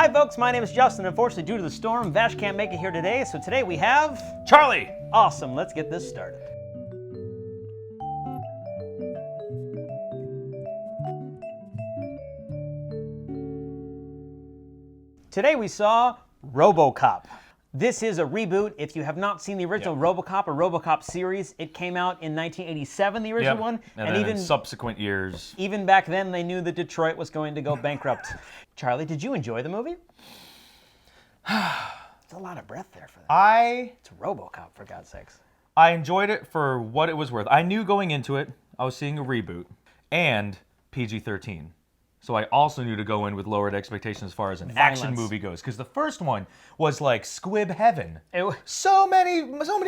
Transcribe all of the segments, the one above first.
Hi folks, my name is Justin. Unfortunately, due to the storm, Vash can't make it here today, so today we have... Charlie! Awesome, let's get this started. Today we saw RoboCop. This is a reboot. If you have not seen the original RoboCop or RoboCop series, it came out in 1987, the original one. And then even in subsequent years. Even back then, they knew that Detroit was going to go bankrupt. Charlie, did you enjoy the movie? It's a lot of breath there for that. It's RoboCop, for God's sakes. I enjoyed it for what it was worth. I knew going into it, I was seeing a reboot and PG-13. So I also knew to go in with lowered expectations as far as an action movie goes, because the first one was like squib heaven. So many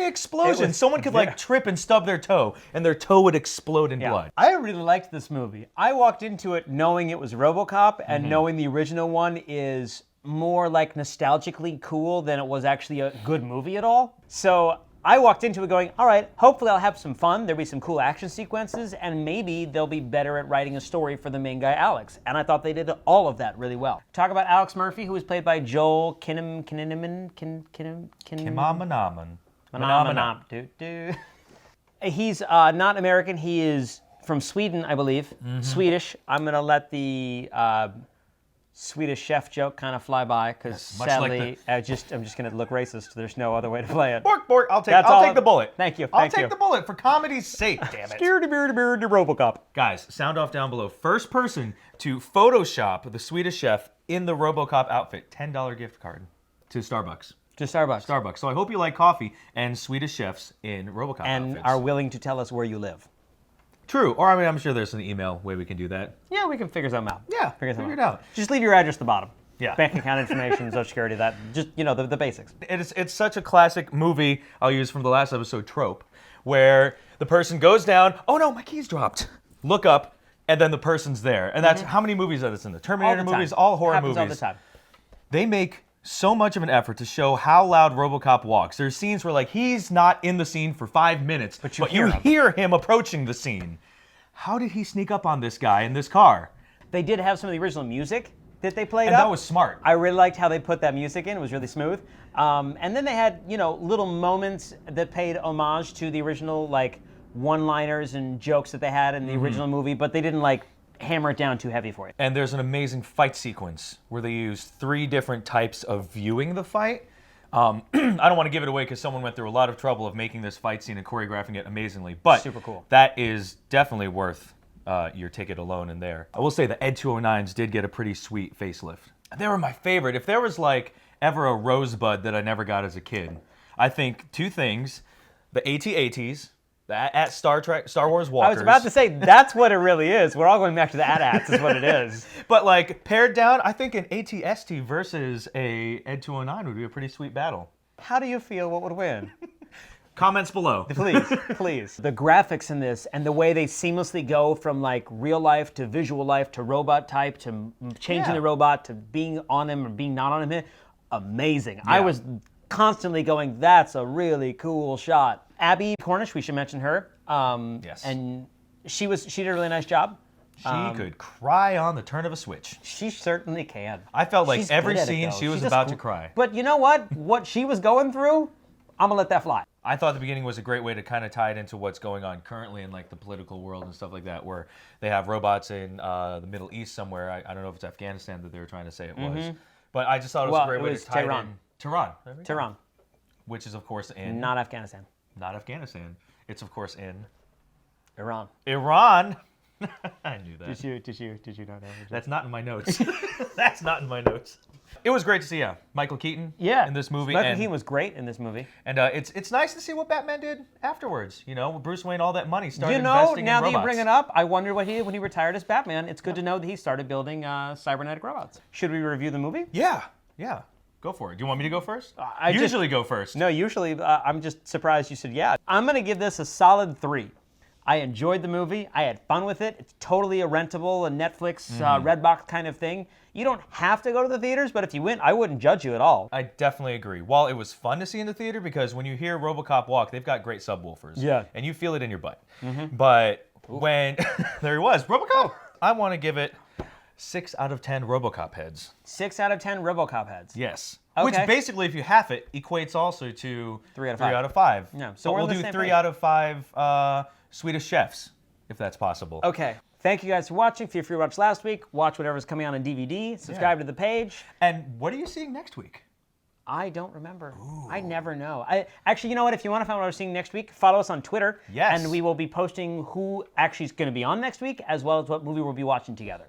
explosions. Someone could like trip and stub their toe, and their toe would explode in blood. I really liked this movie. I walked into it knowing it was RoboCop, and knowing the original one is more like nostalgically cool than it was actually a good movie at all. So I walked into it going, all right, hopefully I'll have some fun. There'll be some cool action sequences, and maybe they'll be better at writing a story for the main guy, Alex. And I thought they did all of that really well. Talk about Alex Murphy, who was played by Joel Kinnaman. He's not American. He is from Sweden, I believe. Swedish. I'm going to let the Swedish chef joke kind of fly by because sadly, I'm just going to look racist. There's no other way to play it. Bork. I'll take the bullet. Thank you. I'll take the bullet for comedy's sake. Damn it. Scared RoboCop. Guys, sound off down below. First person to Photoshop the Swedish chef in the RoboCop outfit. $10 gift card to Starbucks. Starbucks. So I hope you like coffee and Swedish chefs in RoboCop outfits. And are willing to tell us where you live. True. Or, I mean, I'm sure there's an email way we can do that. Yeah, we can figure something out. Yeah, figure it out. Just leave your address at the bottom. Yeah. Bank account information, social security, that, just, you know, the basics. It's such a classic movie, I'll use from the last episode, trope, where the person goes down, oh no, my keys dropped. Look up, and then the person's there. And that's how many movies are this in? The Terminator movies, all horror movies. Happens all the time. They make so much of an effort to show how loud RoboCop walks. There's scenes where, like, he's not in the scene for 5 minutes, but you hear him approaching the scene. How did he sneak up on this guy in this car? They did have some of the original music that they played and that was smart. I really liked how they put that music in. It was really smooth. And then they had, you know, little moments that paid homage to the original, like, one-liners and jokes that they had in the original movie, but they didn't, like, hammer it down too heavy for you. And there's an amazing fight sequence where they use 3 different types of viewing the fight. I don't want to give it away because someone went through a lot of trouble of making this fight scene and choreographing it amazingly, but super cool. That is definitely worth your ticket alone in there. I will say the Ed 209s did get a pretty sweet facelift. They were my favorite. If there was like ever a rosebud that I never got as a kid, I think 2 things: the AT-ATs, at Star Wars walkers. I was about to say, that's what it really is. We're all going back to the AT-ATs is what it is. But like pared down, I think an AT-ST versus a Ed 209 would be a pretty sweet battle. How do you feel? What would win? Comments below. Please. The graphics in this and the way they seamlessly go from like real life to visual life to robot type to changing the robot to being on him or being not on him, amazing. Yeah. I was constantly going, that's a really cool shot. Abby Cornish, we should mention her. Yes. And she did a really nice job. She could cry on the turn of a switch. She certainly can. I felt like every scene she was about to cry. But you know what? What she was going through, I'm gonna let that fly. I thought the beginning was a great way to kind of tie it into what's going on currently in like the political world and stuff like that, where they have robots in the Middle East somewhere. I don't know if it's Afghanistan that they were trying to say it was. But I just thought it was a great way to tie it in. Tehran. Which is, of course, in... Not Afghanistan. Not Afghanistan. It's, of course, in... Iran. I knew that. Did you not know? That's not in my notes. That's not in my notes. It was great to see Michael Keaton in this movie. Michael Keaton was great in this movie. And it's nice to see what Batman did afterwards. You know, Bruce Wayne, all that money, started investing in robots. Now that you bring it up, I wondered what he did when he retired as Batman. It's good to know that he started building cybernetic robots. Should we review the movie? Yeah. Go for it. Do you want me to go first? I usually go first. No, usually. I'm just surprised you said yeah. I'm going to give this a solid 3. I enjoyed the movie. I had fun with it. It's totally a rentable, a Netflix, Redbox kind of thing. You don't have to go to the theaters, but if you went, I wouldn't judge you at all. I definitely agree. While it was fun to see in the theater, because when you hear RoboCop walk, they've got great subwoofers. Yeah. And you feel it in your butt. But when... there he was. RoboCop! I want to give it 6 out of 10 RoboCop heads. 6 out of 10 RoboCop heads. Yes. Okay. Which basically, if you half it, equates also to 3 out of 5. 3 out of 5. Yeah, so So we're on we'll the do same 3 page. out of 5 Swedish chefs, if that's possible. Okay. Thank you guys for watching. Feel free to watch last week. Watch whatever's coming out on DVD. Subscribe to the page. And what are you seeing next week? I don't remember. I never know. Actually, you know what? If you want to find out what we're seeing next week, follow us on Twitter. Yes. And we will be posting who actually is going to be on next week, as well as what movie we'll be watching together.